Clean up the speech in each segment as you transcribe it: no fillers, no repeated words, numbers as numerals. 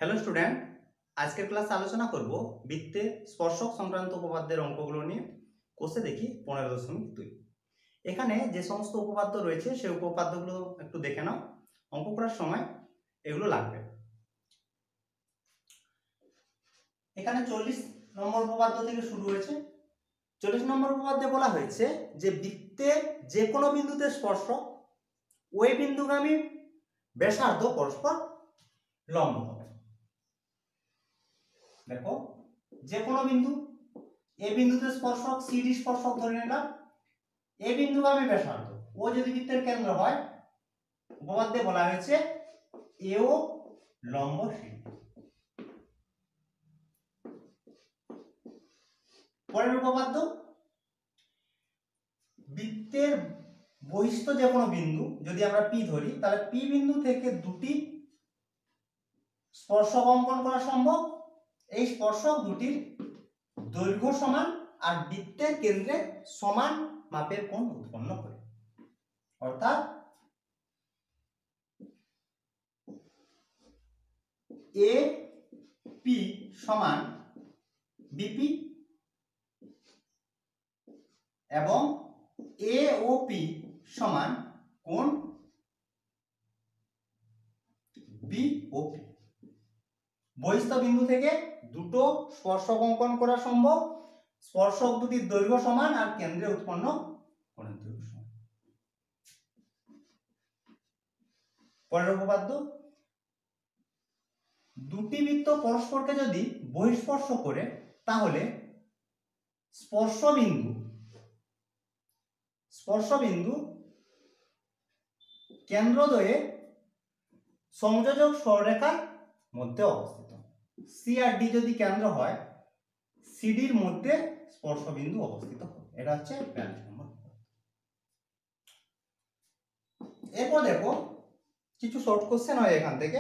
Hello student, আজকের ক্লাসে আলোচনা করব বৃত্তের স্পর্শক সংক্রান্ত উপপাদ্যের অঙ্কগুলো নিয়ে। কোষে দেখি 15.2। এখানে যে সমস্ত উপপাদ্য রয়েছে সেই উপপাদ্যগুলো একটু দেখে নাও, অঙ্ক করার সময় এগুলো লাগবে। এখানে 40 নম্বর উপপাদ্য থেকে শুরু হয়েছে। 40 নম্বর উপপাদ্যে বলা হয়েছে যে বৃত্তের যে কোনো বিন্দুতে স্পর্শক ওই বিন্দুগামী ব্যাসার্ধ পরস্পর লম্ব হবে। দেখো, যে কোনো বিন্দু, এ বিন্দুতে স্পর্শক সিডি স্পর্শক ধরে নিলাম, এ বিন্দুগামী ব্যাসার্ধ ও যদি বৃত্তের কেন্দ্র হয়, উপপাদ্যে বলা হয়েছে এও লম্ব সিডি। পরের উপপাদ্য, বৃত্তের বহিস্থ যে কোনো বিন্দু যদি আমরা পি ধরি, তাহলে পি বিন্দু থেকে দুটি স্পর্শক অঙ্কন করা সম্ভব। এই স্পর্শক দুটির দৈর্ঘ্য সমান আর বৃত্তের কেন্দ্রে সমান মাপের কোণ উৎপন্ন করে। অর্থাৎ এ পি সমান বিপি এবং এ ও পি সমান কোণ বিওপি। বহিস্থ বিন্দু থেকে দুটো স্পর্শক অঙ্কন করা সম্ভব, স্পর্শক দুটির দৈর্ঘ্য সমান আর কেন্দ্রে উৎপন্ন কোণের দৈর্ঘ্য সমান। পরের উপপাদ্য, দুটি বৃত্ত পরস্পরকে যদি বহিঃস্পর্শ করে, তাহলে স্পর্শবিন্দু কেন্দ্রদ্বয়ে সংযোজক সরলরেখার মধ্যে অবস্থিত। সি আর ডি যদি কেন্দ্র হয়, সিডির মধ্যে স্পর্শবিন্দু অবস্থিত হবে। এটা হচ্ছে 42 নম্বর। এরপর দেখো কিছু শর্ট কোশ্চেন হয় এখান থেকে।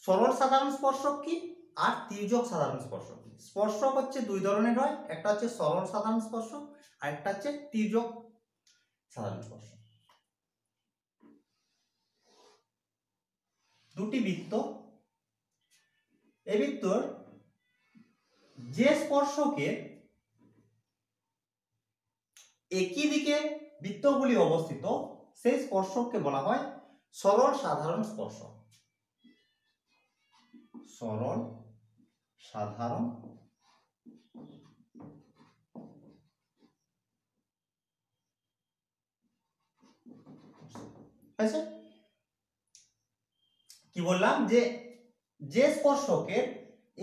সরল সাধারণ স্পর্শক কি আর তির্যক সাধারণ স্পর্শক কি? স্পর্শক হচ্ছে দুই ধরনের হয়, একটা হচ্ছে সরল সাধারণ স্পর্শক আর একটা হচ্ছে তির্যক সাধারণ স্পর্শক। দুটি বৃত্ত, এই বৃত্তর যে স্পর্শকের একই দিকে বৃত্তগুলি অবস্থিত, সেই স্পর্শককে বলা হয় সরল সাধারণ স্পর্শক। সরল সাধারণ হয়েছে। কি বললাম, যে স্পর্শকের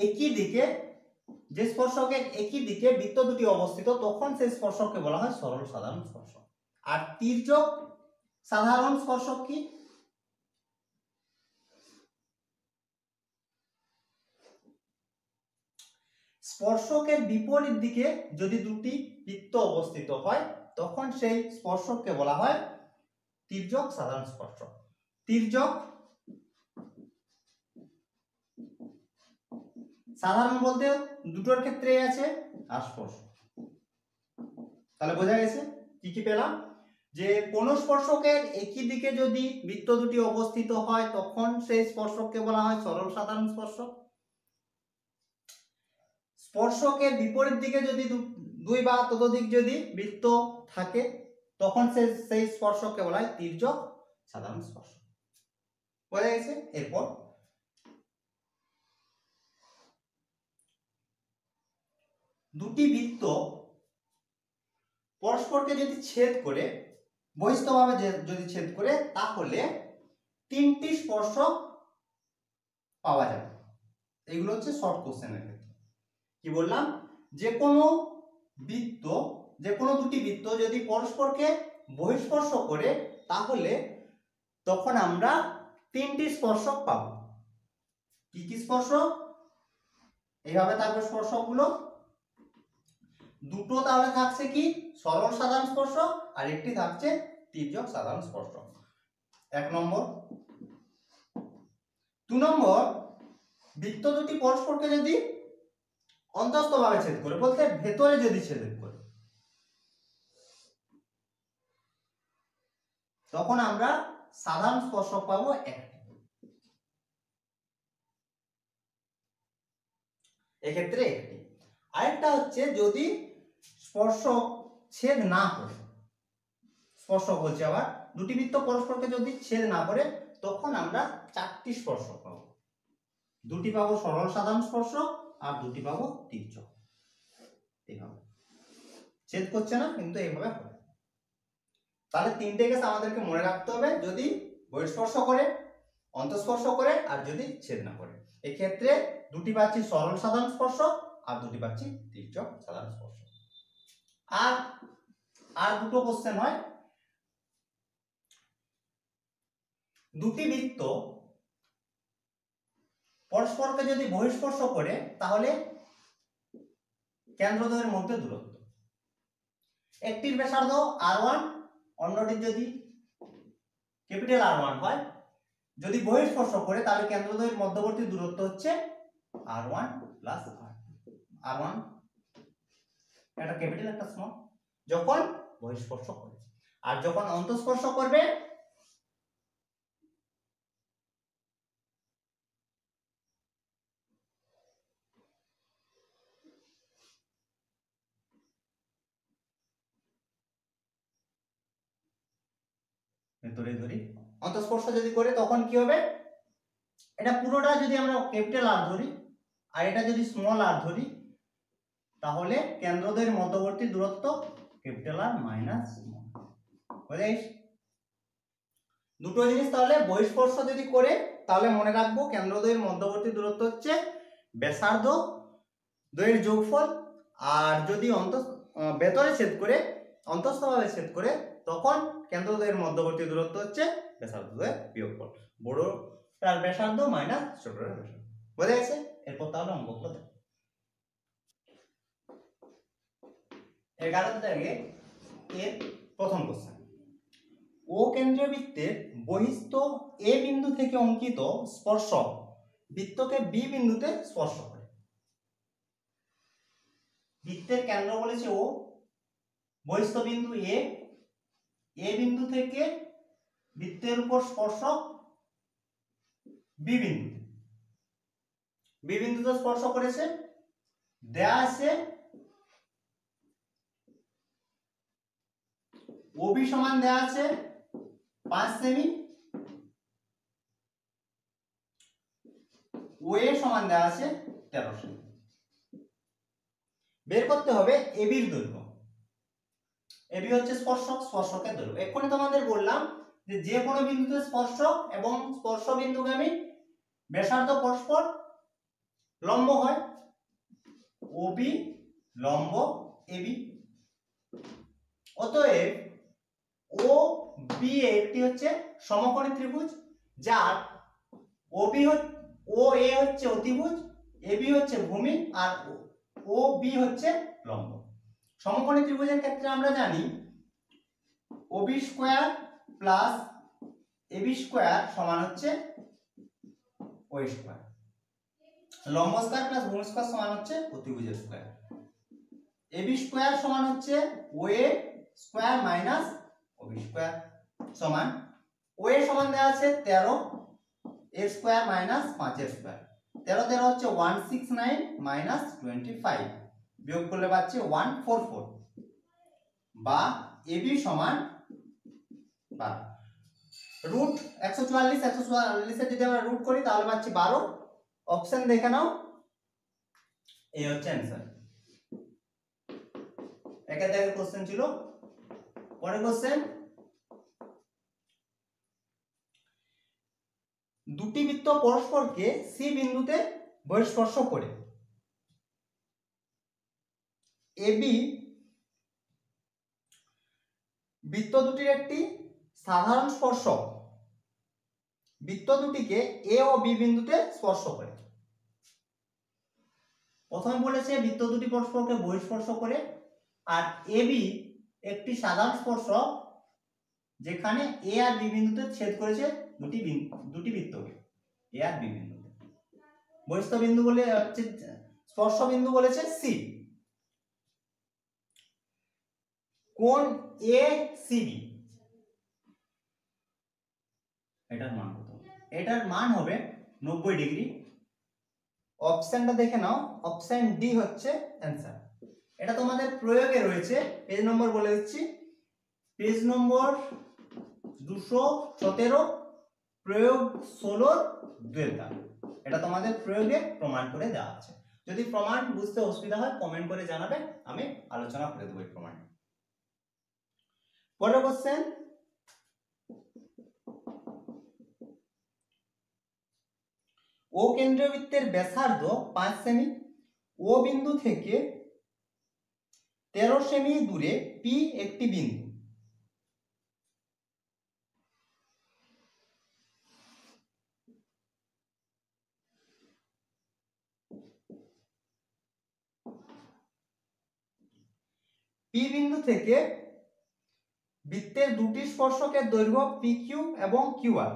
একই দিকে বৃত্ত দুটি অবস্থিত, তখন সেই স্পর্শককে বলা হয় সরল সাধারণ স্পর্শক। আর তির্যক সাধারণ স্পর্শক কি? স্পর্শকের বিপরীত দিকে যদি দুটি বৃত্ত অবস্থিত হয়, তখন সেই স্পর্শককে বলা হয় তির্যক সাধারণ স্পর্শক। তির্যক সাধারণ বলতে দুটোর ক্ষেত্রে আছে আর স্পর্শক। তাহলে বোঝা গেছে কি কি পেলাম, যে কোন স্পর্শকের একই দিকে যদি বৃত্ত দুটি অবস্থিত হয়, তখন সেই স্পর্শককে বলা হয় সরল সাধারণ স্পর্শক। স্পর্শকের বিপরীত দিকে যদি দুই বা ততোধিক যদি বৃত্ত থাকে, তখন সেই স্পর্শককে বলা হয় তির্যক সাধারণ স্পর্শক। বোঝা গেছে। এরপর দুটি বৃত্ত পরস্পরকে যদি ছেদ করে, বহিস্থভাবে যদি ছেদ করে, তাহলে তিনটি স্পর্শক পাওয়া যাবে। এগুলো হচ্ছে শর্ট কোশ্চেনের ক্ষেত্রে। কি বললাম, যে কোনো দুটি বৃত্ত যদি পরস্পরকে বহিঃস্পর্শ করে, তাহলে তখন আমরা তিনটি স্পর্শক পাব। কি কি স্পর্শক? এইভাবে থাকবে স্পর্শকগুলো। দুটো তাহলে থাকছে কি সরল সাধারণ স্পর্শক, আর একটি থাকছে তির্যক সাধারণ স্পর্শক। 1 নম্বর। 2 নম্বর, বৃত্ত দুটি পরস্পরকে যদি অন্তস্থভাবে ছেদ করে, বলতে ভেতরে যদি ছেদ করে, তখন আমরা সাধারণ স্পর্শক পাবো একটি। এক্ষেত্রে একটি। আরেকটা হচ্ছে যদি স্পর্শক ছেদ না করে, স্পর্শক বলছে আবার দুটি বৃত্ত পরস্পরকে যদি ছেদ না করে তখন আমরা চারটি স্পর্শক পাবো। দুটি পাবো সরল সাধারণ স্পর্শক আর দুটি পাবো তির্যক। এইভাবে ছেদ করছে না কিন্তু এইভাবে হবে। তাহলে তিনটে কেস আমাদেরকে মনে রাখতে হবে, যদি বহিঃস্পর্শ করে, অন্তঃস্পর্শ করে আর যদি ছেদ না করে। এক্ষেত্রে দুটি পাচ্ছি সরল সাধারণ স্পর্শক আর দুটি পাচ্ছি তির্যক সাধারণ স্পর্শক। আর দুটো কোশ্চেন হয়, দুটি বৃত্ত পরস্পরকে যদি বহিঃস্পর্শ করে তাহলে কেন্দ্রদ্বয়ের মধ্যে দূরত্ব, একটির ব্যাসার্ধ r1 অন্যটির যদি ক্যাপিটাল R1 হয়, যদি বহিঃস্পর্শ করে তাহলে কেন্দ্রদ্বয়ের মধ্যবর্তী দূরত্ব হচ্ছে r1 প্লাস r1, একটা ক্যাপিটাল একটা স্মল, যখন বহিঃস্পর্শ করে। আর যখন অন্তঃস্পর্শ করবে ভেতরে ধরি, অন্তঃস্পর্শ যদি করে তখন কি হবে, এটা পুরোটা যদি আমরা ক্যাপিটাল R ধরি আর এটা যদি স্মল r ধরি তাহলে কেন্দ্রদ্বয়ের মধ্যবর্তী দূরত্ব ক্যাপিটাল R মাইনাস স্মল। বুঝেছ? দুটো জিনিস তাহলে বহিঃস্পর্শ যদি করে তাহলে মনে রাখবো কেন্দ্রদ্বয়ের মধ্যবর্তী দূরত্ব হচ্ছে ব্যাসার্ধ দ্বয়ের যোগফল, আর যদি ভেতরে ছেদ করে অন্তঃস্থভাবে ছেদ করে তখন কেন্দ্রদ্বয়ের মধ্যবর্তী দূরত্ব হচ্ছে ব্যাসার্ধ দ্বয়ের বিয়োগফল, বড়টার ব্যাসার্ধ মাইনাস ছোটটার ব্যাসার্ধ। বোঝা গেছে? এরপর তাহলে অঙ্কগুলো দেখো। 11 দাগে এর প্রথম কোশ্চেন, ও কেন্দ্রীয় বৃত্তের বহিস্থ এ বিন্দু থেকে অঙ্কিত স্পর্শক বৃত্তকে বি বিন্দুতে স্পর্শ করে। বৃত্তের কেন্দ্র বলেছে ও, বহিস্থ বিন্দু এ বিন্দু থেকে বৃত্তের উপর স্পর্শক বি বিন্দুতে, বি বিন্দুতে স্পর্শ করেছে। দেয়া আছে ওবি সমান দেয়া আছে 5 সেমি, ওএ সমান দেয়া আছে 13 সেমি। বের করতে হবে এবির দৈর্ঘ্য। এবি হচ্ছে স্পর্শক, স্পর্শকের দৈর্ঘ্য। এক্ষুনি তোমাদের বললাম যে কোনো বিন্দুতে স্পর্শক এবং স্পর্শ বিন্দুগামী ব্যাসার্ধ পরস্পর লম্ব হয়, ওবি লম্ব এবি। অতএব ও বি একটি হচ্ছে সমকোণী ত্রিভুজ, যার ও এ হচ্ছে অতিভুজ, এবি হচ্ছে ভূমি আর ও বি হচ্ছে লম্ব। সমকোণী ত্রিভুজের ক্ষেত্রে আমরা জানি OB square plus AB square সমান হচ্ছে ও স্কয়ার, লম্ব স্কয়ার প্লাস ভূমি স্কয়ার সমান হচ্ছে অতিভুজের স্কয়ার। এবি স্কয়ার সমান হচ্ছে OA square minus OB square সমান ওএ সমান দেওয়া আছে 13 এর স্কয়ার মাইনাস 5 এর স্কয়ার, 13 13 হচ্ছে 169 মাইনাস 25, বিয়োগ করলে পাচ্ছি 144, বা এবি সমান 12। রুট 144 144 এর যদি আমরা রুট করি তাহলে পাচ্ছি 12। অপশন দেখে নাও, এই হচ্ছে অ্যানসার। একের দাগের কোশ্চেন ছিল। পরের কোশ্চেন, দুটি বৃত্ত পরস্পরকে সি বিন্দুতে বহিঃস্পর্শ করে। এবি বৃত্ত দুটির একটি সাধারণ স্পর্শক বৃত্ত দুটিকে এ ও বি বিন্দুতে স্পর্শ করে। প্রথমে বলেছে বৃত্ত দুটি পরস্পরকে বহিঃস্পর্শ করে, আর এবি একটি সাধারণ স্পর্শক যেখানে এ আর বি বিন্দুতে ছেদ করেছে দুটি বৃত্তকে এ আর বি বিন্দুতে। বহিস্থ বিন্দু বলে হচ্ছে স্পর্শ বিন্দু বলেছে সি। কোণ এ সিবি এটার মান কত? এটার মান হবে 90 ডিগ্রি। অপশনটা দেখে নাও, অপশন ডি হচ্ছে অ্যান্সার। এটা তোমাদের প্রয়োগে রয়েছে, পেজ নম্বর বলে দিচ্ছি, পেজ নম্বর 217, প্রয়োগ 16 2 দাগ। এটা তোমাদের প্রয়োগে প্রমাণ করে দেওয়া আছে। যদি প্রমাণ বুঝতে অসুবিধা হয় কমেন্ট করে জানাবে, আমি আলোচনা করে দেবো এই প্রমাণ। পরের কোশ্চেন, ও কেন্দ্রীয় বৃত্তের ব্যাসার্ধ 5 সেমি, ও বিন্দু থেকে 13 সেমি দূরে পি একটি বিন্দু। পি বিন্দু থেকে বৃত্তের দুটি স্পর্শকের দৈর্ঘ্য পি কিউ এবং Q R.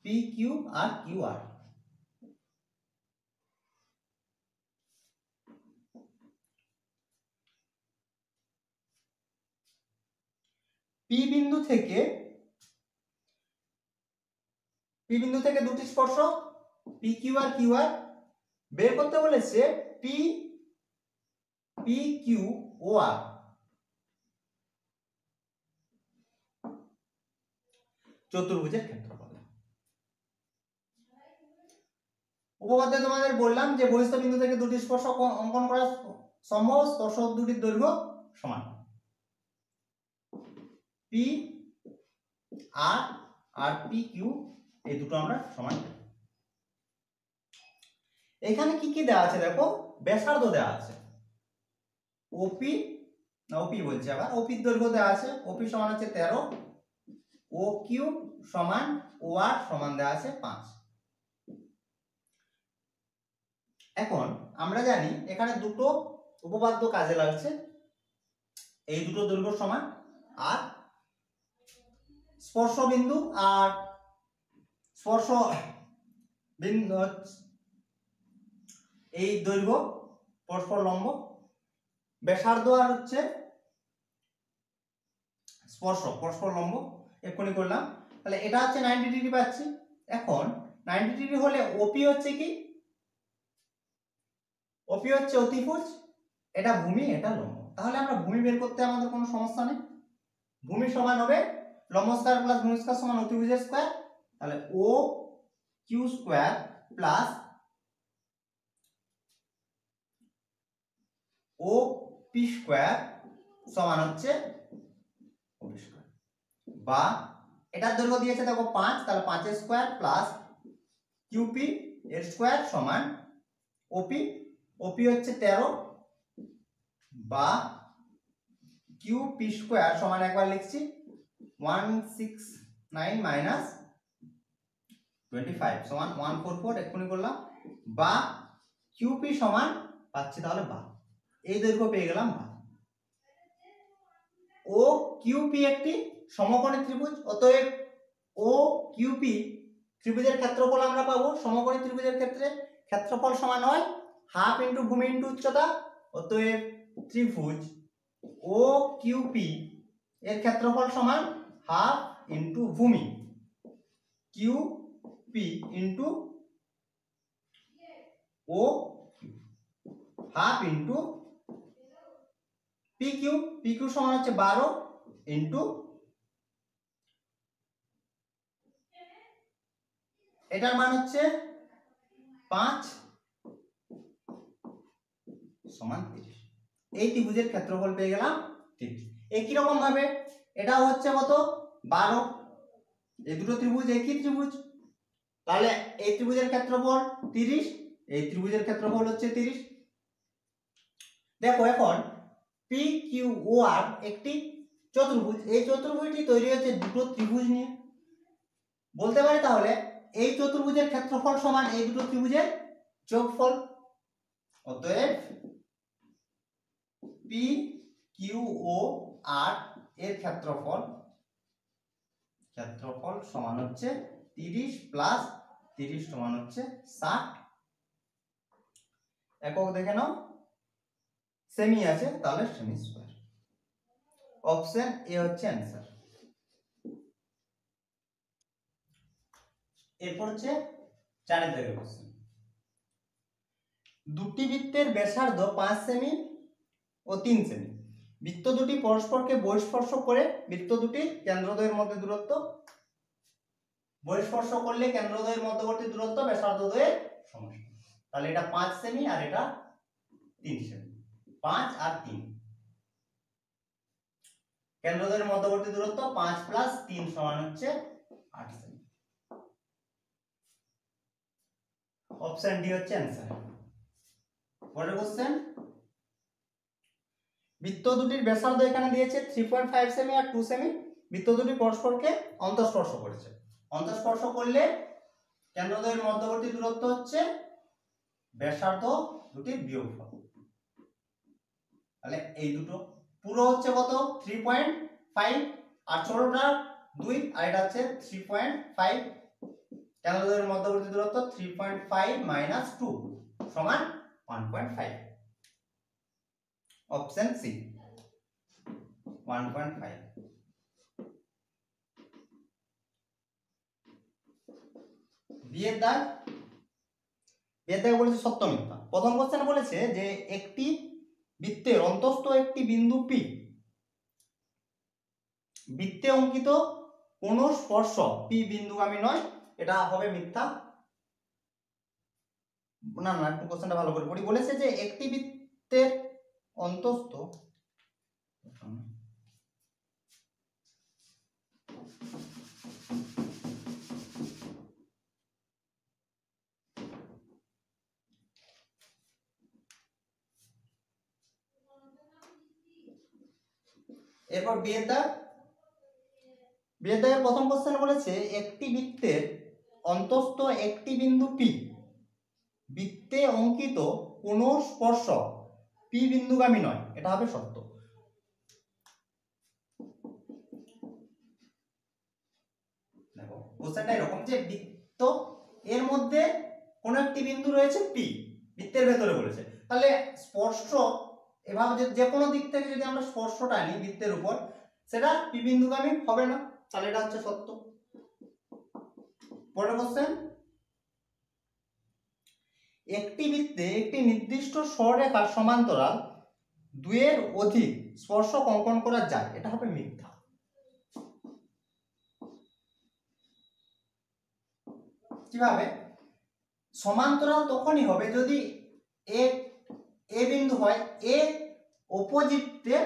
P Q R Q R. P বিন্দু থেকে দুটি স্পর্শক P Q R Q R বের করতে বলেছে। পি কিউ ও আর চতুর্ভুজের ক্ষেত্রফল। উপপাদ্যে তোমাদের বললাম যে বহিস্থ বিন্দু থেকে দুটি স্পর্শক অঙ্কন করা সম্ভব, স্পর্শক দুটির দৈর্ঘ্য সমান। পি আর আর পি কিউ এই দুটো আমরা সমান। এখানে কি কি দেওয়া আছে দেখো, ব্যাসার্ধ দেওয়া আছে, ওপি বলছে, আবার ওপির দৈর্ঘ্য দেওয়া আছে, ওপি সমান হচ্ছে 13, ও কিউ সমান ও আর সমান দেওয়া আছে 5। এখন আমরা জানি এখানে দুটো উপপাদ্য কাজে লাগছে, এই দুটো দৈর্ঘ্য সমান, আর স্পর্শ বিন্দু আর স্পর্শ বিন্দু এই দৈর্ঘ্য পরস্পর লম্ব, ব্যাসার্ধ আর হচ্ছে স্পর্শ পরস্পর লম্ব। এক্ষুনি করলাম, তাহলে এটা হচ্ছে 90 ডিগ্রি পাচ্ছি। এখন 90 ডিগ্রি হলে ওপি হচ্ছে কি, ওপি হচ্ছে অতিভুজ, এটা ভূমি এটা লম্ব। তাহলে আমরা ভূমি বের করতে আমাদের কোনো সমস্যা নেই। ভূমি সমান হবে লম্ব স্কয়ার প্লাস ভূমি স্কয়ার সমান অতিভুজের স্কয়ার। তাহলে O Q square plus O P square সমান হচ্ছে ওপি স্কয়ার, বা এটার দৈর্ঘ্য দিয়েছে দেখো 5, তাহলে 5 এর স্কয়ার প্লাস কিউপি এর স্কয়ার সমান ওপি, ওপি হচ্ছে 13, বা কিউপি স্কয়ার সমান একবার লিখছি 169 মাইনাস 25 সমান 144, এক্ষুনি করলাম, বা কিউপি সমান পাচ্ছি তাহলে 12। এই দৈর্ঘ্য পেয়ে গেলাম 12। ও কিউপি একটি সমকোণী ত্রিভুজ, অতএব ও কিউপি ত্রিভুজের ক্ষেত্রফল আমরা পাবো। সমকোণী ত্রিভুজের ক্ষেত্রে ক্ষেত্রফল সমান হয় হাফ ইন্টু ভূমি ইন্টু উচ্চতা, অতএব ত্রিভুজ ও কিউপি এর ক্ষেত্রফল সমান হাফ ইন্টু ভূমি কিউপি ইন্টু ও হাফ ইন্টু পি কিউ সমান হচ্ছে 12 ইন্টু এটার মান হচ্ছে 5 সমান 30। এই ত্রিভুজের ক্ষেত্রফল পেয়ে গেলাম 30। একই রকম ভাবে এটাও হচ্ছে কত 12, এই দুটো ত্রিভুজ একই ত্রিভুজ, তাহলে এই ত্রিভুজের ক্ষেত্রফল 30, এই ত্রিভুজের ক্ষেত্রফল হচ্ছে 30। দেখো এখন পি কিউ ও আর একটি চতুর্ভুজ, এই চতুর্ভুজটি তৈরি হচ্ছে দুটো ত্রিভুজ নিয়ে। বলতে পারি তাহলে এই চতুর্ভুজের ক্ষেত্রফল সমান এই দুটো ত্রিভুজের যোগফল। অতএব পি কিউ ও আর এর ক্ষেত্রফল সমান হচ্ছে 30 প্লাস 30 সমান হচ্ছে 60। একক দেখে নাও, সেমি আছে তাহলে সেমি স্কয়ার। অপশন এ হচ্ছে অ্যান্সার। এরপর হচ্ছে 4 দাগের কোশ্চেন। দুটি বৃত্তের ব্যাসার্ধ 5 সেমি ও 3 সেমি। বৃত্ত দুটি পরস্পরকে বহিঃস্পর্শ করে বৃত্ত দুটির কেন্দ্রদ্বয়ের মধ্যে দূরত্ব, বহিঃস্পর্শ করলে কেন্দ্রদ্বয়ের মধ্যবর্তী দূরত্ব ব্যাসার্ধদ্বয়ের সমষ্টি। তাহলে এটা 5 সেমি আর এটা 3 সেমি। 5 আর 3, কেন্দ্রদ্বয়ের মধ্যবর্তী দূরত্ব 5 + 3 সমান হচ্ছে 8 সেমি। অপশন ডি হচ্ছে অ্যান্সার। পরের কোশ্চেন, বৃত্ত দুটির ব্যাসার্ধ এখানে দিয়েছে 3.5 সেমি আর 2 সেমি। বৃত্ত দুটি পরস্পরকে অন্তঃস্পর্শ করেছে। অন্তঃস্পর্শ করলে কেন্দ্রদ্বয়ের মধ্যবর্তী দূরত্ব হচ্ছে ব্যাসার্ধ দুটির বিয়োগফল। তাহলে এই দুটো পুরো হচ্ছে কত 3.5 আর ছোটটা 2 আর এটা হচ্ছে 3.5। কেন্দ্রদ্বয়ের মধ্যবর্তী দূরত্ব 3.5 - 2 সমান 1.5। Option C 1.5। বিয়ের দাগ বলেছে সত্য মিথ্যা। প্রথম কোশ্চেন বলেছে যে একটি বৃত্তের অন্তস্থ একটি বিন্দু পি বৃত্তে অঙ্কিত কোন স্পর্শক পি বিন্দুগামী নয়, এটা হবে মিথ্যা। না একটু কোশ্চেনটা ভালো করে পড়ি। বলেছে যে একটি বৃত্তের অন্তস্থ এরপর বিয়ের দাগের প্রথম কোশ্চেন বলেছে একটি বৃত্তের অন্তস্থ একটি বিন্দু পি বৃত্তে অঙ্কিত কোন স্পর্শক পি বিন্দুগামী নয়, এটা হবে সত্য। দেখো কোশ্চেনটা এরকম যে বৃত্ত এর মধ্যে কোন একটি বিন্দু রয়েছে পি, বৃত্তের ভেতরে বলেছে। তাহলে স্পর্শ এভাবে যে কোনো দিক থেকে যদি আমরা স্পর্শটা আনি বৃত্তের উপর, সেটা পি বিন্দুগামী হবে না। তাহলে এটা হচ্ছে সত্য। পরের কোশ্চেন, একটি বৃত্তে একটি নির্দিষ্ট সরলরেখার সমান্তরাল 2 এর অধিক স্পর্শক অঙ্কন করা যায়, এটা হবে মিথ্যা। কিভাবে? সমান্তরাল তখনই হবে যদি এ বিন্দু হয় এ অপোজিটে,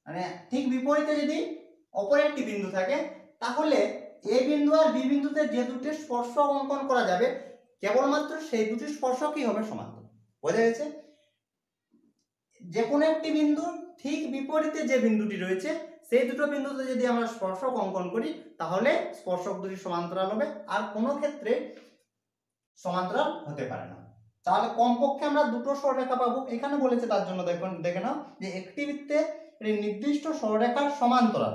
মানে ঠিক বিপরীতে যদি অপর একটি বিন্দু থাকে, তাহলে এ বিন্দু আর বি বিন্দুতে যে দুটি স্পর্শক অঙ্কন করা যাবে কেবলমাত্র সেই দুটি স্পর্শকই হবে সমান্তরাল। বোঝা গেছে? যে কোনো একটি বিন্দু ঠিক বিপরীতে যে বিন্দুটি রয়েছে সেই দুটো বিন্দুতে যদি আমরা স্পর্শক অঙ্কন করি তাহলে স্পর্শক দুটি সমান্তরাল হবে, আর কোনো ক্ষেত্রে সমান্তরাল হতে পারে না। তাহলে কমপক্ষে আমরা দুটো সরলরেখা পাবো। এখানে বলেছে তার জন্য দেখে নাও যে একটি বৃত্তে নির্দিষ্ট সরলরেখার সমান্তরাল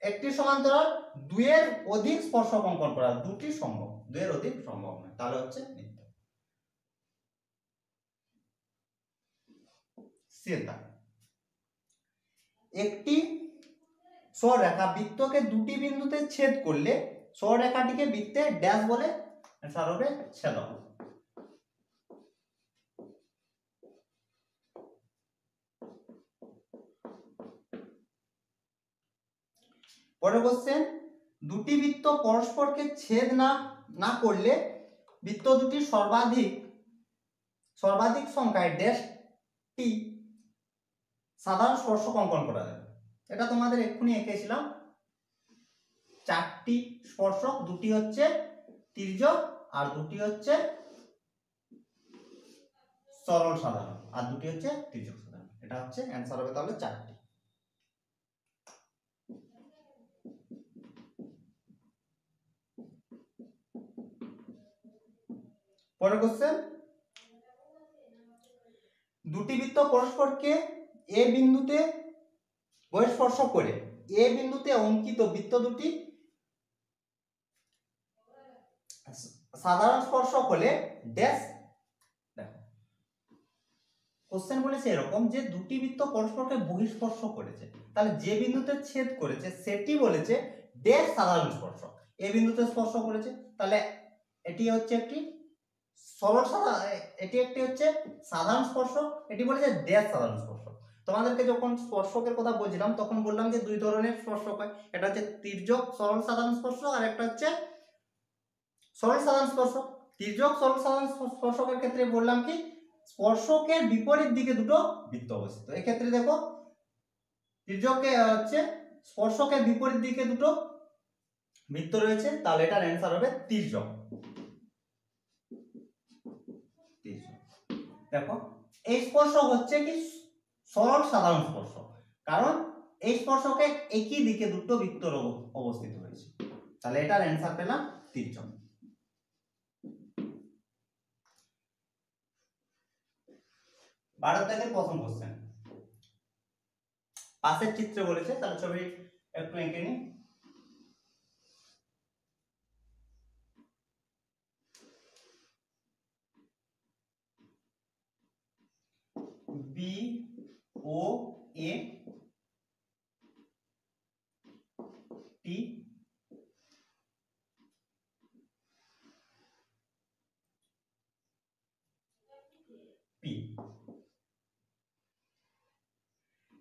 একটি সমান্তরাল 2 এর অধিক স্পর্শক অঙ্কন করা, দুটি সম্ভব, 2 এর অধিক সম্ভব নয়, তাহলে হচ্ছে মিথ্যা। সিদ্ধা একটি সরলরেখা বৃত্তকে দুটি বিন্দুতে ছেদ করলে সরলরেখাটিকে বৃত্তে ড্যাশ বলে, অ্যানসার হবে ছেদক। পরের কোশ্চেন, দুটি বৃত্ত পরস্পরকে ছেদ না করলে বৃত্ত দুটি সর্বাধিক সংখ্যায় ড্যাশটি সাধারণ স্পর্শক অঙ্কন করা যাবে। এটা তোমাদের এক্ষুনি এঁকেছিলাম, 4টি স্পর্শক, দুটি হচ্ছে তির্যক আর দুটি হচ্ছে সরল সাধারণ আর দুটি হচ্ছে তির্যক সাধারণ। এটা হচ্ছে অ্যানসার হবে তাহলে 4টি। পরের কোশ্চেন, দুটি বৃত্ত পরস্পরকে এ বিন্দুতে বহিঃস্পর্শ করে এ বিন্দুতে অঙ্কিত বৃত্ত দুটি সাধারণ স্পর্শক হলে ড্যাশ, দেখো কোশ্চেন বলেছে এরকম যে দুটি বৃত্ত পরস্পরকে বহিঃস্পর্শ করেছে, তাহলে যে বিন্দুতে ছেদ করেছে সেটি বলেছে ড্যাশ সাধারণ স্পর্শক, এই বিন্দুতে স্পর্শ করেছে, তাহলে এটি হচ্ছে একটি এটি একটি হচ্ছে সাধারণ স্পর্শক, এটি বলেছে ড্যাশ সাধারণ স্পর্শক। তোমাদেরকে যখন স্পর্শকের কথা বলছিলাম তখন বললাম যে দুই ধরনের স্পর্শক হয়, এটা হচ্ছে তির্যক সরল সাধারণ স্পর্শক আর একটা হচ্ছে সরল সাধারণ স্পর্শক। তির্যক সরল সাধারণ স্পর্শকের ক্ষেত্রে বললাম কি স্পর্শকের বিপরীত দিকে দুটো বৃত্ত অবস্থিত, এই ক্ষেত্রে দেখো তির্যকে হচ্ছে স্পর্শকের বিপরীত দিকে দুটো বৃত্ত রয়েছে, তাহলে এটার অ্যান্সার হবে তির্যক। দেখো এই স্পর্শক হচ্ছে কি সরল সাধারণ স্পর্শক, কারণ এই স্পর্শকে একই দিকে দুটো বৃত্ত অবস্থিত হয়েছে, তাহলে এটার অ্যান্সার পেলাম তির্যক। 12 দাগের প্রথম কোশ্চেন, পাশের চিত্রে বলেছে, তাহলে ছবি একটু এঁকে নি। বি ও এ টি পি,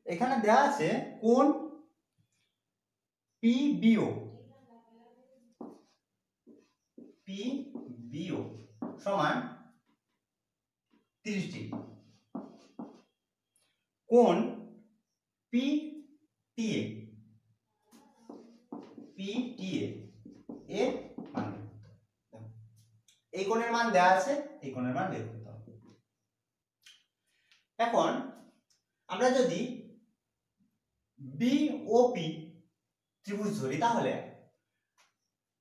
এখানে দেওয়া আছে কোণ পিবিও সমান 30 ডিগ্রি, কোণ পিটিএ এর মান, এই কোণের মান দেওয়া আছে, এই কোণের মান বের করতে হবে। এখন আমরা যদি বিওপি ত্রিভুজ ধরি, তাহলে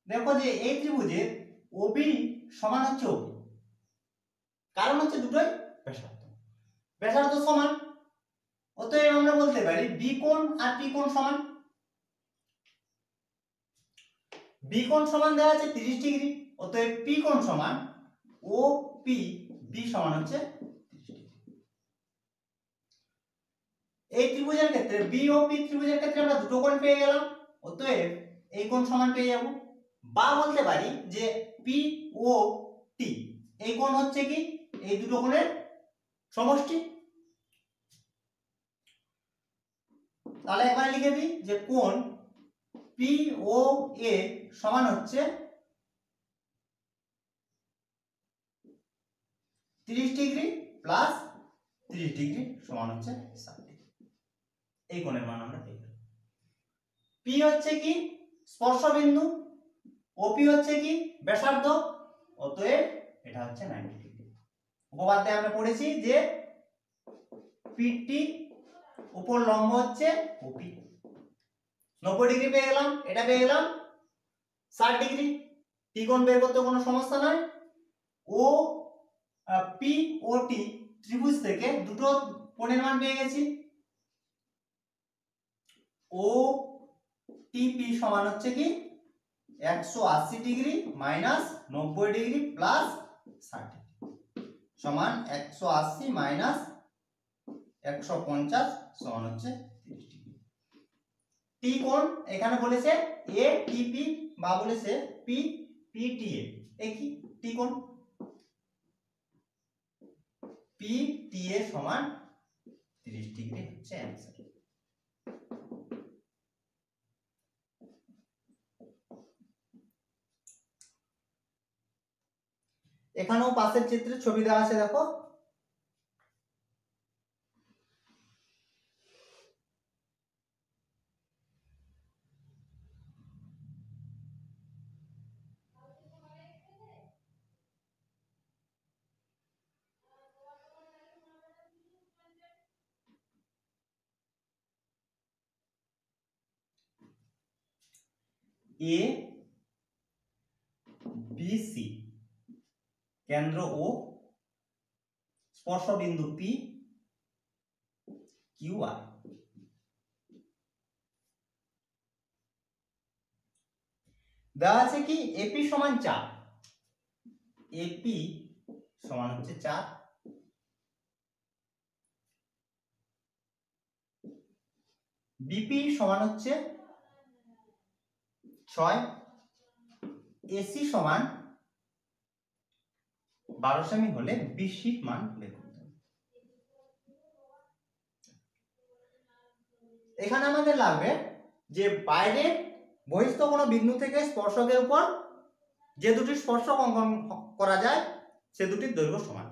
দেখো যে এই ত্রিভুজে ওবি সমান হচ্ছে ওপি, কারণ হচ্ছে দুটোই ব্যাসার্ধ সমান, অতএব আমরা বলতে পারি বি কোণ আর পি কোণ সমান। বি কোণ সমান দেওয়া আছে 30 ডিগ্রি, অতএব পি কোণ সমান ও পি বি সমান হচ্ছে 30 ডিগ্রি। এই ত্রিভুজের ক্ষেত্রে বি ও পি ত্রিভুজের ক্ষেত্রে আমরা দুটো কোণ পেয়ে গেলাম, অতএব এই কোণ সমান পেয়ে যাব, বা বলতে পারি যে পি ও টি এই কোণ হচ্ছে কি এই দুটো কোণের সমষ্টি। তাহলে একবার লিখে দিই যে কোণ পি ও এ সমান হচ্ছে 30 ডিগ্রি প্লাস 30 ডিগ্রি সমান হচ্ছে 60 ডিগ্রি, এই কোণের মান আমরা পেয়ে গেলাম। পি হচ্ছে কি স্পর্শবিন্দু, ওপি হচ্ছে কি ব্যাসার্ধ, অতএব এটা হচ্ছে 90 ডিগ্রি। উপপাদ্যে আমরা পড়েছি যে পিটি উপর লম্ব হচ্ছে ওপি, 90 ডিগ্রি পেয়ে গেলাম, এটা পেয়ে গেলাম 60 ডিগ্রি। পি কোণ বের করতে কোনো সমস্যা নয়, ও পি ও টি ত্রিভুজ থেকে দুটো কোণের মান পেয়ে গেছি, ও টিপি সমান হচ্ছে কি 180 ডিগ্রি মাইনাস 90 ডিগ্রি প্লাস 60 সমান 180 মাইনাস 150 সমান হচ্ছে 30 ডিগ্রি। টি কোণ এখানে বলেছে এ টিপি বা বলেছে পি পিটিএ, এই কি টি কোণ পিটিএ সমান 30 ডিগ্রি হচ্ছে অ্যানসার। এখানেও পাশের চিত্রে ছবি দেওয়া আছে, দেখো এ বি সি কেন্দ্র ও স্পর্শবিন্দু পি কিউ আর, দেওয়া আছে কি এপি সমান 4, এপি সমান হচ্ছে 4, বিপি সমান হচ্ছে 6, এসি সমান 12 সেমি হলে বিসি মান বের করতে হবে। এখানে আমাদের লাগবে যে বাইরে বহিস্থ কোনো বিন্দু থেকে স্পর্শকের উপর যে দুটি স্পর্শক অঙ্কন করা যায় সে দুটির দৈর্ঘ্য সমান,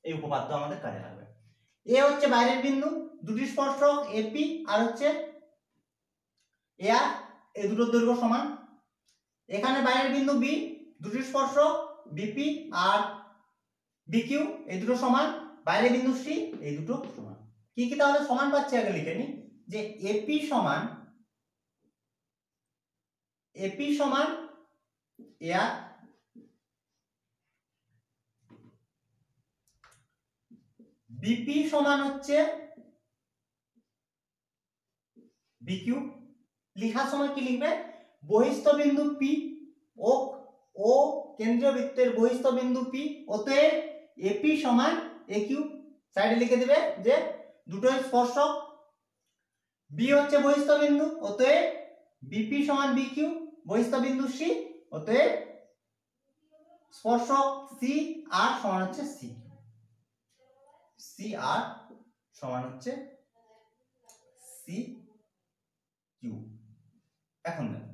এই উপপাদ্য আমাদের কাজে লাগবে। এ হচ্ছে বাইরের বিন্দু, দুটি স্পর্শক এপি আর হচ্ছে এআর, এই দুটোর দৈর্ঘ্য সমান। এখানে বাইরের বিন্দু বি, দুটি স্পর্শক বিপি আর বিকিউ, এই দুটো সমান। বাইরের বিন্দু সি, এই দুটো সমান। কি কি তাহলে সমান পাচ্ছি আগে লিখে নি, যে এপি সমান এআর, বিপি সমান হচ্ছে বিকিউ। লেখার সময় কি লিখবে, বহিস্থ বিন্দু পি ও কেন্দ্রীয় বৃত্তের বহিস্থ বিন্দু পি, অতএব এপি সমান একিউ। সাইডে লিখে দিবে যে দুটোই স্পর্শক, বি হচ্ছে বহিস্থ বিন্দু, অতএব বিপি সমান বিকিউ। বহিস্থ বিন্দু সি, অতএব স্পর্শক সি আর সমান হচ্ছে সি, সি আর সমান হচ্ছে সি কিউ। এখন দেখো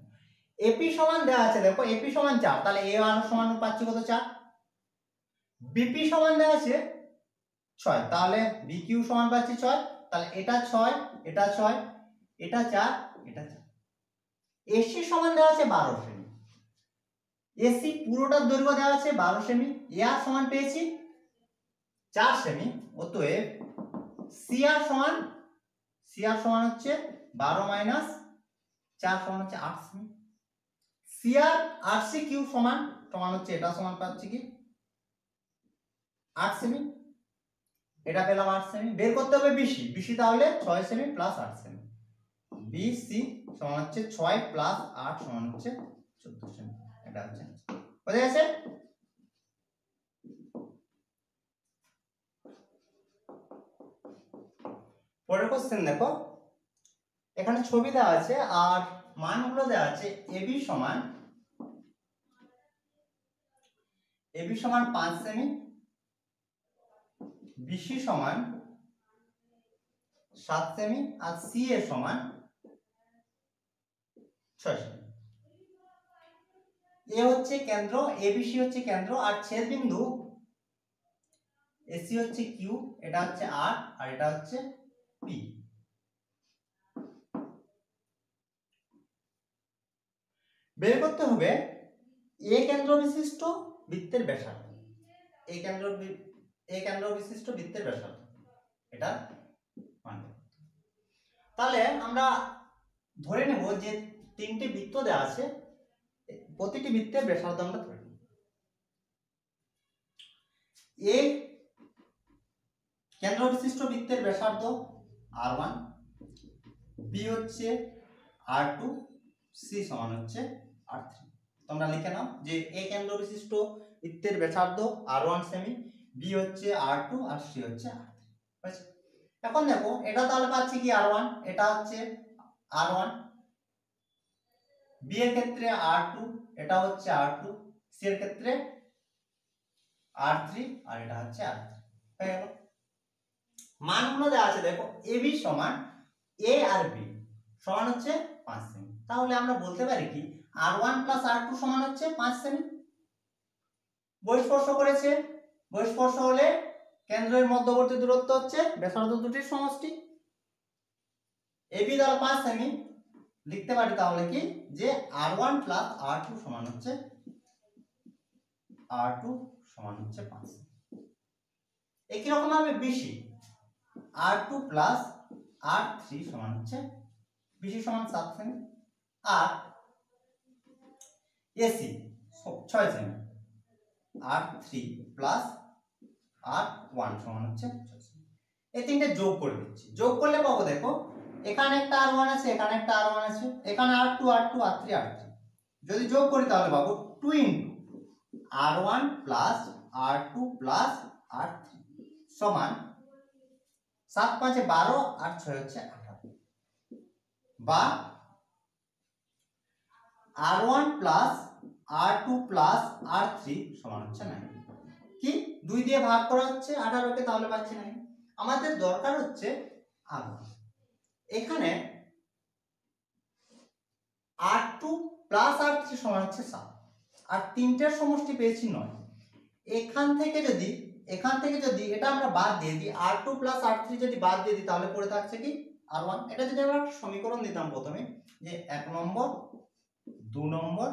এপি সমান দেওয়া আছে, দেখো এপি সমান 4, তাহলে এ আর সমান পাচ্ছি কত 4। বিপি সমান দেওয়া আছে 6, তাহলে বিকিউ সমান পাচ্ছি 6, তাহলে এটা 6, এটা 6, এটা 4, এটা 4। এসি সমান দেওয়া আছে 12 সেমি, এসি পুরোটার দৈর্ঘ্য দেওয়া আছে 12 সেমি, এআর সমান পেয়েছি 4 সেমি, অতএব সিআর সমান হচ্ছে 12 মাইনাস 4 সমান হচ্ছে 8 সেমি। সিআর আর সি কিউ সমান হচ্ছে এটা সমান পাচ্ছি কি 8 সেমি, এটা পেলাম 8 সেমি। বের করতে হবে বিসি, বিসি তাহলে 6 সেমি প্লাস 8 সেমি, বিসি সমান হচ্ছে 6 প্লাস 8 সমান হচ্ছে 14 সেমি। এটা হচ্ছে বুঝে গেছে। পরের কোশ্চেন দেখো, এখানে ছবি দেওয়া আছে আর মানগুলো দেওয়া আছে। এবি সমান 5 সেমি, বিসি সমান 7 সেমি আর সি এ সমান 6 সেমি। এ হচ্ছে কেন্দ্র, এবিসি হচ্ছে কেন্দ্র, আর ছেদ বিন্দু এসি হচ্ছে কিউ, এটা হচ্ছে আর আর এটা হচ্ছে পি। বের করতে হবে এ কেন্দ্র বিশিষ্ট বৃত্তের ব্যাসার্ধ, এ কেন্দ্র বিশিষ্ট বৃত্তের ব্যাসার্ধ, এটা মানবে। তাহলে আমরা ধরে নেব যে 3টি বৃত্ত দেওয়া আছে, প্রতিটি বৃত্তের ব্যাসার্ধ আমরা ধরে নেব। এ কেন্দ্র বিশিষ্ট বৃত্তের ব্যাসার্ধ r1, বি হচ্ছে r2, সি সমান হচ্ছে r3। তোমরা লিখে নাও যে এ কেন্দ্র বিশিষ্ট বৃত্তের ব্যাসার্ধ r1 সেমি, বি হচ্ছে r2 আর সি হচ্ছে r3। এখন দেখো এটা তাহলে পাচ্ছি কি r1, এটা হচ্ছে r1, বি এর ক্ষেত্রে r2, এটা হচ্ছে r2, সি এর ক্ষেত্রে r3 আর এটা হচ্ছে r3। হয়ে গেল। মানগুলো দেওয়া আছে দেখো, এবি সমান এ আর বি সমান হচ্ছে 5 সেমি, তাহলে আমরা বলতে পারি কি r1 প্লাস r2 সমান হচ্ছে 5 সেমি। বহিঃস্পর্শ করেছে, বহিঃস্পর্শ হলে কেন্দ্রের মধ্যবর্তী দূরত্ব হচ্ছে ব্যাসার্ধ দুটির সমষ্টি। এবি তাহলে 5 সেমি, লিখতে পারি তাহলে কি যে r1 প্লাস r2 সমান হচ্ছে 5। একই রকম ভাবে বিসি r2 প্লাস r3 সমান হচ্ছে বিসি সমান 7 সেমি, আর এসি 6 সেমি, r3 প্লাস r1 সমান হচ্ছে 6 সেমি। এই তিনটে যোগ করে দিচ্ছি, যোগ করলে পাবো দেখো এখানে একটা r1 আছে, এখানে একটা r1 আছে, এখানে r2 r2 r3 r3, যদি যোগ করি তাহলে পাবো 2 into r1 plus r2 plus r3 সমান 7 5 12 আর 6 হচ্ছে 18। বা R1 plus R2 plus R3 সমান হচ্ছে 9। কি 2 দিয়ে ভাগ করা হচ্ছে 18 কে, তাহলে পাচ্ছি 9। আমাদের দরকার হচ্ছে R1। এখানে R2 প্লাস R3 সমান হচ্ছে 7, আর তিনটের সমষ্টি পেয়েছি 9। এখান থেকে যদি এটা আমরা বাদ দিয়ে দিই, R2 প্লাস R3 যদি বাদ দিয়ে দিই তাহলে পড়ে থাকছে কি R1। এটা যদি আমরা সমীকরণ দিতাম প্রথমে, যে 1 নম্বর 2 নম্বর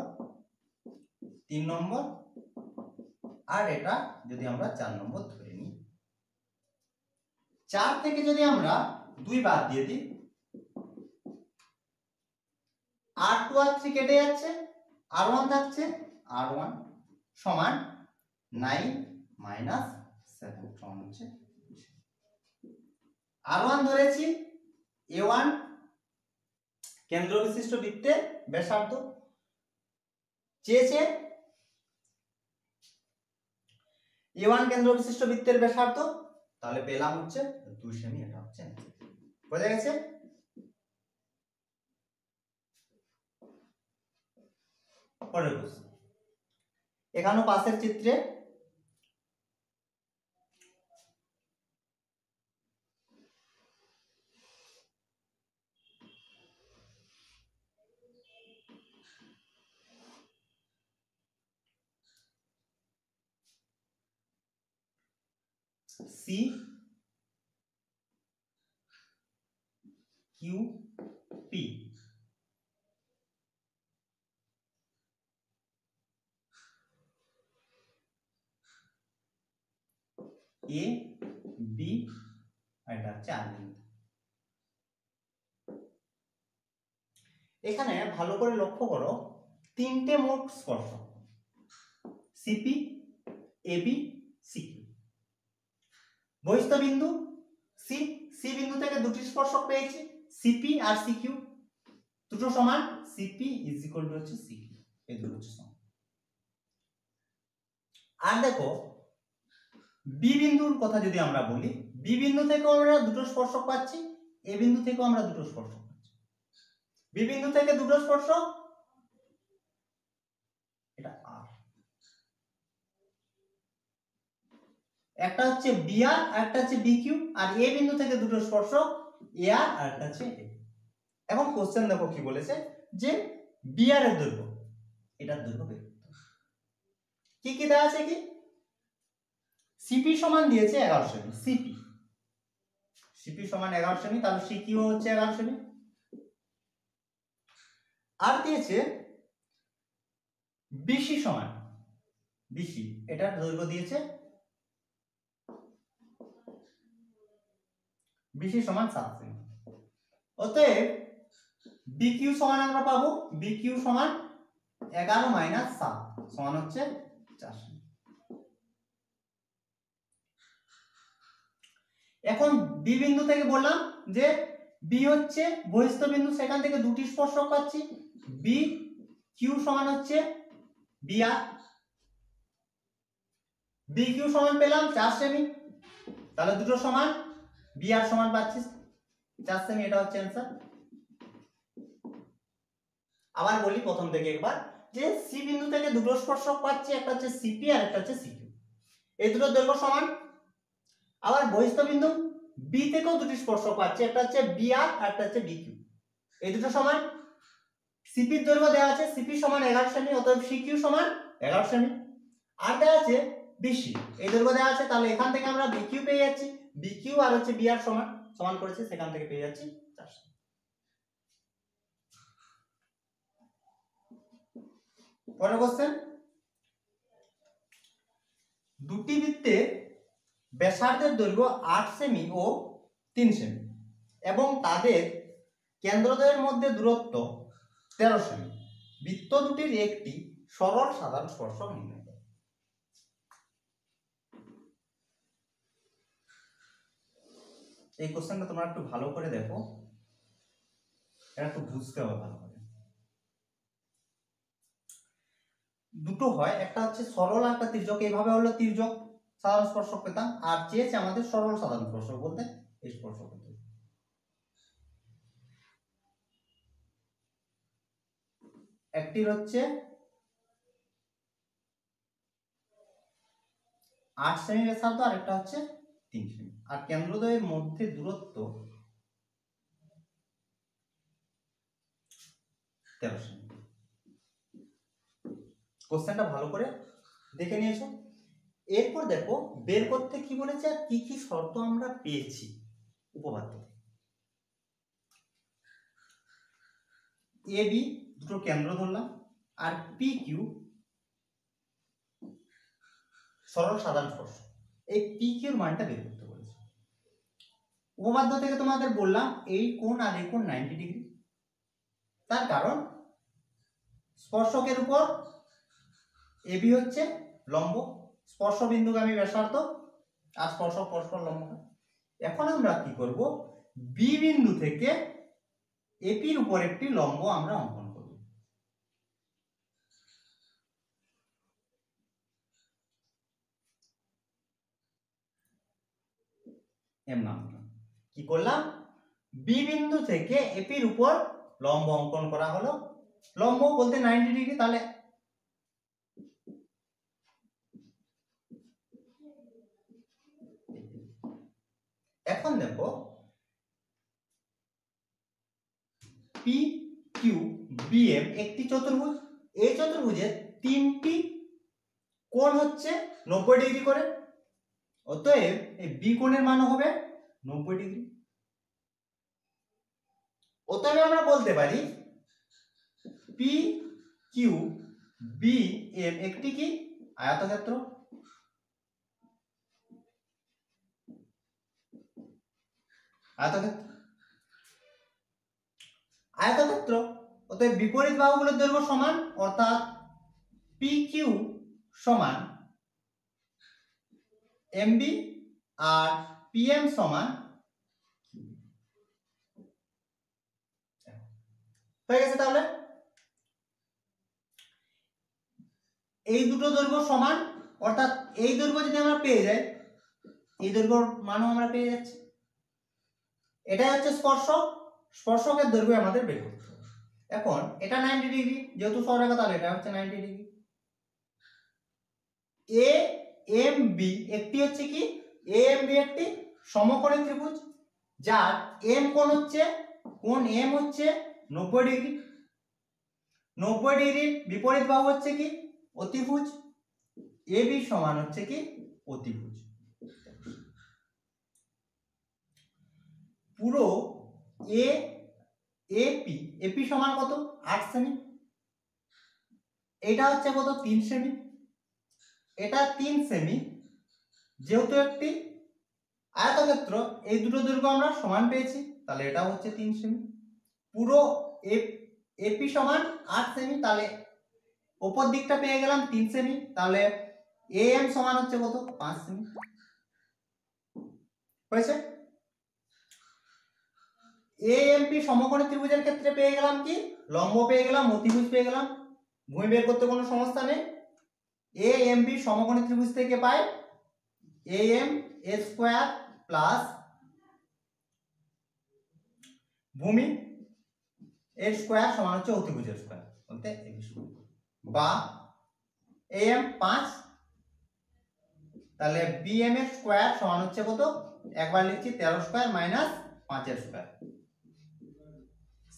3 নম্বর, আর এটা যদি আমরা 4 নম্বর ধরে নিই, 4 থেকে যদি আমরা 2 বাদ দিয়ে দিই, R2 R3 কেটে যাচ্ছে, R1 থাকছে, R1 সমান 9 মাইনাস 7 সমান হচ্ছে R1 ধরেছি A1 কেন্দ্র বিশিষ্ট বৃত্তের ব্যাসার্ধ, চেয়েছে A1 কেন্দ্র বিশিষ্ট বৃত্তের ব্যাসার্ধ, তাহলে পেলাম হচ্ছে 2 সেমি। এটা হচ্ছে বোঝা গেছে। পরের প্রশ্ন, এখানেও পাশের চিত্রে C Q P A B, এটা হচ্ছে আনবিন্দু। এখানে ভালো করে লক্ষ্য করো, তিনটে মোট স্পর্শক, সিপি এবি সিকিউ। বহিস্থ বিন্দু সি, সি বিন্দু থেকে দুটি স্পর্শক পেয়েছি, সিপি আর সিকিউ, দুটো সমান, সিপি ইজ ইকুয়াল টু হচ্ছে সিকিউ, এই দুটো হচ্ছে সমান। আর দেখো বি বিন্দুর কথা যদি আমরা বলি, বি বিন্দু থেকেও আমরা দুটো স্পর্শক পাচ্ছি, এ বিন্দু থেকেও আমরা দুটো স্পর্শক পাচ্ছি। বি বিন্দু থেকে দুটো স্পর্শক, এটা আর, একটা হচ্ছে বি আর, একটা হচ্ছে বি কিউ। আর এ বিন্দু থেকে দুটো স্পর্শক, এ আর, আর একটা হচ্ছে এ। এখন কোশ্চেন দেখো কি বলেছে, যে বি আর এর দৈর্ঘ্য, এটার দৈর্ঘ্য বের করতে হবে। কি কি দেওয়া আছে, কি সিপি সমান দিয়েছে 11 সেমি, সিপি সমান 11 সেমি, তাহলে সিকিউ হচ্ছে 11 সেমি। আর দিয়েছে বিসি সমান, বিসি এটার দৈর্ঘ্য দিয়েছে বিসি সমান 7 সেমি। অতএব বিকিউ সমান আমরা পাবো, বিকিউ সমান 11 মাইনাস 7 সমান হচ্ছে 4 সেমি। এখন বি বিন্দু থেকে বললাম যে বি হচ্ছে বহিস্থ বিন্দু, সেখান থেকে দুটি স্পর্শক পাচ্ছি, বি কিউ সমান হচ্ছে বি আর, বি কিউ সমান পেলাম 4 সেমি, তাহলে দুটো সমান, বি আর সমান পাচ্ছি 4 সেমি, এটা হচ্ছে অ্যান্সার। আবার বলি প্রথম থেকে একবার, যে সি বিন্দু থেকে দুটো স্পর্শক পাচ্ছি, একটা হচ্ছে সিপি আর একটা হচ্ছে সিকিউ, এই দুটোর দৈর্ঘ্য সমান। আবার বহিস্থ বিন্দু বি থেকেও দুটি স্পর্শক পাচ্ছি, একটা হচ্ছে বি আর আর একটা হচ্ছে বি কিউ, এই দুটো সমান। সিপির দৈর্ঘ্য দেওয়া আছে, সিপি সমান 11 সেমি, অতএব সিকিউ সমান 11 সেমি। আর দেওয়া আছে বিসি, এই দৈর্ঘ্য দেওয়া আছে, তাহলে এখান থেকে আমরা বিকিউ পেয়ে যাচ্ছি, বিকিউ আর হচ্ছে বি আর সমান সমান করেছে, সেখান থেকে পেয়ে যাচ্ছি 4 সেমি। পরের কোশ্চেন, দুটি বৃত্তে ব্যাসার্ধের দৈর্ঘ্য 8 সেমি ও 3 সেমি এবং তাদের কেন্দ্রদ্বয়ের মধ্যে দূরত্ব 13 সেমি, বৃত্ত দুটির একটি সরল সাধারণ স্পর্শক নির্ণয় করো। এই কোশ্চেনটা তোমরা একটু ভালো করে দেখো, এটা একটু বুঝতে হবে ভালো করে। দুটো হয়, একটা হচ্ছে সরল আর একটা তির্যক, এইভাবে হলো তির্যক সাধারণ স্পর্শক পেতাম, আর চেয়েছে আমাদের সরল সাধারণ স্পর্শক বলতে এই স্পর্শক। একটির হচ্ছে 8 সেমি ব্যাসার্ধ আর একটা হচ্ছে 3 সেমি, আর কেন্দ্রদ্বয়ের মধ্যে দূরত্ব 13 সেমি। কোশ্চেনটা ভালো করে দেখে নিয়েছো। এরপর দেখো বের করতে কি বলেছে আর কি কি শর্ত আমরা পেয়েছি উপপাদ্য। এ বি দুটো কেন্দ্র ধরলাম, আর পি কিউ সরল সাধারণ স্পর্শক। এই পি কিউর মানটা বের করতে বলেছে। উপপাদ্য থেকে তোমাদের বললাম এই কোণ আর এই কোণ 90 ডিগ্রি। তার কারণ স্পর্শকের উপর এবি হচ্ছে লম্ব, স্পর্শ বিন্দুগামী ব্যাসার্ধ, আর স্পর্শক পরস্পর লম্ব। এখন আমরা কি করব, বি বিন্দু থেকে এপির উপর একটি লম্ব আমরা অঙ্কন করব। এম নাম কি করলাম, বি বিন্দু থেকে এপির উপর লম্ব অঙ্কন করা হলো। লম্ব বলতে 90 ডিগ্রি, তাহলে এখন দেখো পি কিউ বি এম একটি চতুর্ভুজ। এই চতুর্ভুজের তিনটি কোণ হচ্ছে 90 ডিগ্রি করে, অতএব এই বি কোণের মান হবে 90 ডিগ্রি। অতএব আমরা বলতে পারি পি কিউ বি এম একটি কি আয়তক্ষেত্র। আয়তক্ষেত্র অতএব বিপরীত বাহুগুলোর দৈর্ঘ্য সমান, অর্থাৎ পি কিউ সমান এমবি আর পিএম সমান হয়ে গেছে। তাহলে এই দুটো দৈর্ঘ্য সমান, অর্থাৎ এই দৈর্ঘ্য যদি আমরা পেয়ে যাই, এই দৈর্ঘ্যর মানও আমরা পেয়ে যাচ্ছি। এটাই হচ্ছে স্পর্শক, স্পর্শকের দৈর্ঘ্য আমাদের বের করতে হবে। এখন এটা 90 ডিগ্রি, যেহেতু সরলরেখা তাহলে এটা হচ্ছে 90 ডিগ্রি। এ এম বি একটি হচ্ছে কি, এ এম বি একটি সমকোণী ত্রিভুজ, যার এম কোণ হচ্ছে, কোণ এম হচ্ছে 90 ডিগ্রি। 90 ডিগ্রির বিপরীত বাহু হচ্ছে কি অতিভুজ, এ বি সমান হচ্ছে কি অতিভুজ। পুরো এ এপি, এপি সমান কত 8 সেমি, এটা হচ্ছে কত 3 সেমি, এটা 3 সেমি। যেহেতু একটি আয়তক্ষেত্র এই দুটো দৈর্ঘ্য আমরা সমান পেয়েছি, তাহলে এটা হচ্ছে 3 সেমি। পুরো এপি সমান 8 সেমি, তাহলে উপর দিকটা পেয়ে গেলাম 3 সেমি, তাহলে এএম সমান হচ্ছে কত 5 সেমি হয়েছে। এএমপি সমকোণী ত্রিভুজের ক্ষেত্রে পেয়ে গেলাম কি, লম্ব পেয়ে গেলাম, অতিভুজ পেয়ে গেলাম, ভূমি বের করতে কোনো সমস্যা নেই। এএমপি সমকোণী ত্রিভুজ থেকে পাই এএম এ স্কয়ার প্লাস ভূমি এর স্কয়ার সমান হচ্ছে অতিভুজের স্কয়ার, বলতে বা এএম 5, তাহলে বিএম এর স্কয়ার সমান হচ্ছে কত, একবার লিখছি 13 স্কয়ার মাইনাস 5 এর স্কয়ার,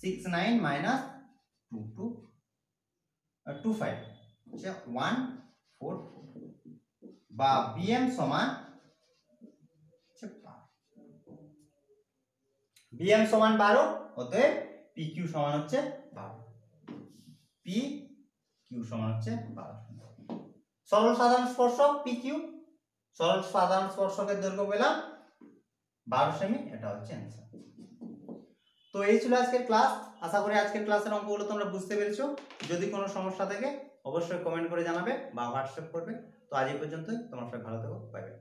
69 মাইনাস 25 হচ্ছে 144, বা বিএম সমান বিএম সমান 12, অতএব পি কিউ সমান হচ্ছে 12, পি কিউ সমান হচ্ছে 12। সরল সাধারণ স্পর্শক পি কিউ, সরল সাধারণ স্পর্শকের দৈর্ঘ্য পেলাম 12 সেমি, এটা হচ্ছে অ্যানসার। তো এই ছিল আজকের ক্লাস। আশা করি আজকের ক্লাসের অঙ্কগুলো তোমরা বুঝতে পেরেছো। যদি কোনো সমস্যা থাকে অবশ্যই কমেন্ট করে জানাবে বা হোয়াটসঅ্যাপ করবে। তো আজ এই পর্যন্তই, তোমার সবাই ভালো থেকো, বাই বাই।